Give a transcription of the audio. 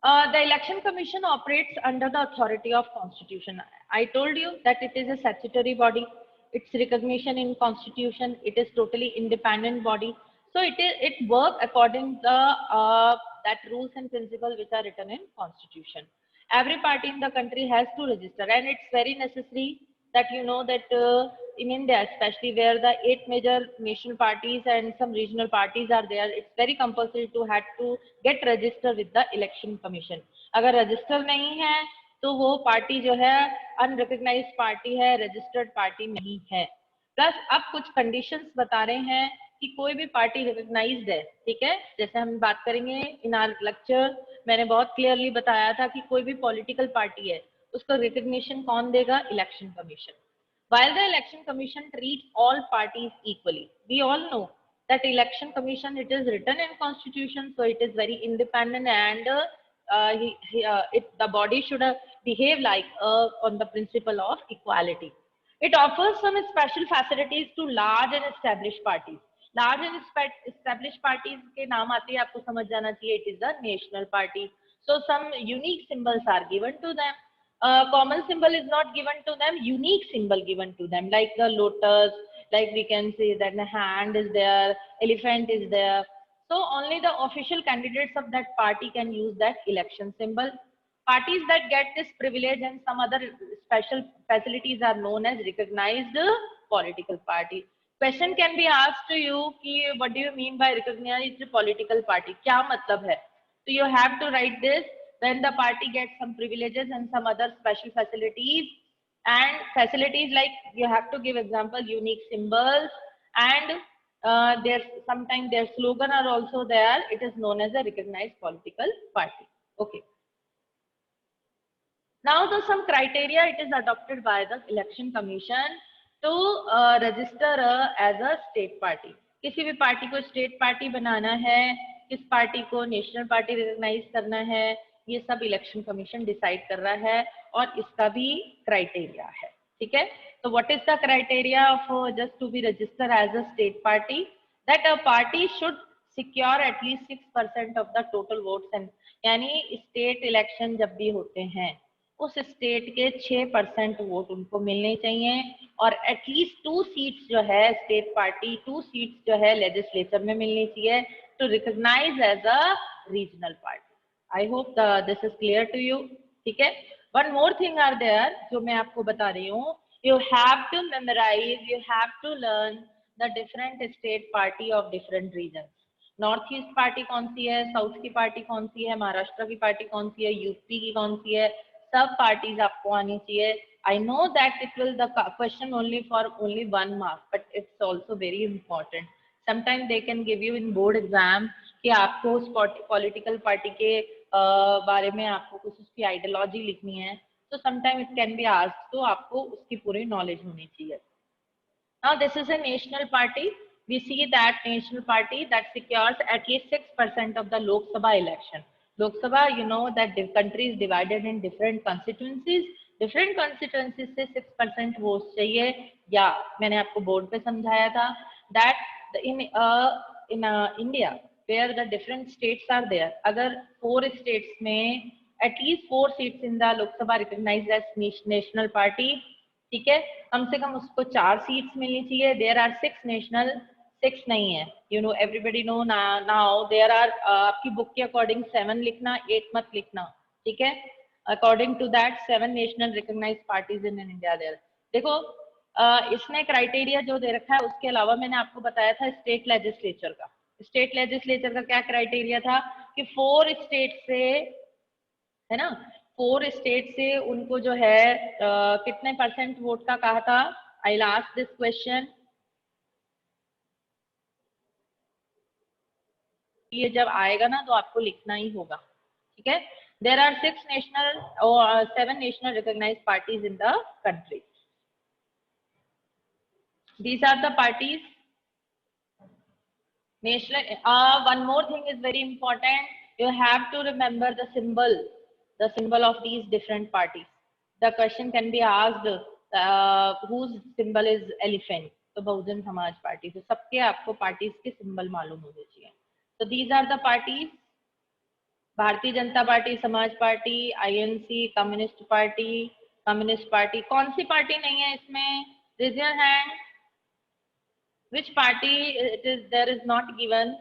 The election commission operates under the authority of constitution. I told you that it is a statutory body. Its recognition in constitution. It is totally independent body. So it work according the that rules and principles which are written in constitution. Every party in the country has to register, and it's very necessary that you know that in India, especially where the 8 major national parties and some regional parties are there, it's very compulsory to have to get registered with the election commission. अगर register नहीं है तो वो party जो है unrecognised party है, registered party नहीं है। प्लस अब कुछ कंडीशंस बता रहे हैं कि कोई भी पार्टी रिकग्नाइज्ड है, ठीक है, जैसे हम बात करेंगे इन आवर लेक्चर, मैंने बहुत क्लियरली बताया था कि कोई भी पॉलिटिकल पार्टी है उसको रिकग्निशन कौन देगा? Election commission. While the election commission treats all parties equally, we all know that election commission, it is written in constitution, so it is very independent, and the body should behave like on the principle of equality. It offers some special facilities to large and established parties. Large and established parties के नाम आते हैं, आपको समझ जाना चाहिए, it is the national party. So some unique symbols are given to them. Common symbol is not given to them, unique symbol given to them, like the lotus, like we can say that the hand is there, elephant is there. So only the official candidates of that party can use that election symbol. Parties that get this privilege and some other special facilities are known as recognized political party. Question can be asked to you कि what do you mean by recognized political party? क्या मतलब है? So you have to write this. When the party gets some privileges and some other special facilities, and facilities like you have to give example unique symbols, and there's sometimes their slogan are also there. It is known as a recognized political party. Okay. Now the some criteria it is adopted by the election commission to register as a state party. किसी भी party को state party बनाना है, किस party को national party recognise करना है, ये सब इलेक्शन कमीशन डिसाइड कर रहा है और इसका भी क्राइटेरिया है, ठीक है। तो what is the criteria of just to be register as a state party? That a party should secure at least 6% of the total votes, and यानी स्टेट इलेक्शन जब भी होते हैं उस स्टेट के 6% वोट उनको मिलने चाहिए, और एटलीस्ट 2 सीट्स जो है स्टेट पार्टी 2 सीट्स जो है लेजिस्लेचर में मिलनी चाहिए to recognize as a regional party. I hope this is clear to you, ठीक है। One more thing are there जो मैं आपको बता रही हूँ, you have to memorize, you have to learn the different state party of different region. North east party कौन सी है, साउथ की पार्टी कौन सी है, महाराष्ट्र की पार्टी कौन सी है, यूपी की कौन सी है, सब पार्टीज आपको आनी चाहिए। I know that it will the question only for only 1 mark, but it's also very important. Sometimes they can give you in board exam कि आपको उस पॉलिटिकल पार्टी के बारे में आपको कुछ उसकी आइडियोलॉजी लिखनी है, तो sometime it can be asked, तो आपको उसकी पूरी नॉलेज होनी चाहिए। Now this is a national party. We see that national party that secures at least 6% of the Lok Sabha election. Lok Sabha, you know that the country is divided in different constituencies. Different constituencies से 6% vote चाहिए, या मैंने आपको board पे समझाया था that in India where the different states are there, अगर 4 states में at least 4 seats in the Lok Sabha recognized as national party, ठीक है, कम से कम उसको 4 सीट्स मिलनी चाहिए। देयर आर 6 नेशनल, 6 नहीं है, you know everybody know now there are, आपकी बुक के अकॉर्डिंग 7 लिखना, 8 मत लिखना, ठीक है। According to that 7 national recognized parties in India there. देखो इसने क्राइटेरिया जो दे रखा है, उसके अलावा मैंने आपको बताया था स्टेट लेजिस्लेचर का। स्टेट लेजिस्लेचर का क्या क्राइटेरिया था कि 4 स्टेट से, है ना, 4 स्टेट से उनको जो है कितने % वोट का कहा था। I will ask this question, ये जब आएगा ना तो आपको लिखना ही होगा, ठीक है। देयर आर 6 नेशनल और 7 national recognized parties in the country. These are the parties national. One more thing is very important, you have to remember the symbol of these different parties. The question can be asked whose symbol is elephant, तो Bahujan Samaj party, तो सबके आपको parties के symbol मालूम होने चाहिए। So these are the parties Bharatiya Janata party, समाज party, INC, communist party, कौन सी पार्टी नहीं है इसमें? Raise your hand. Which party it is there is not given?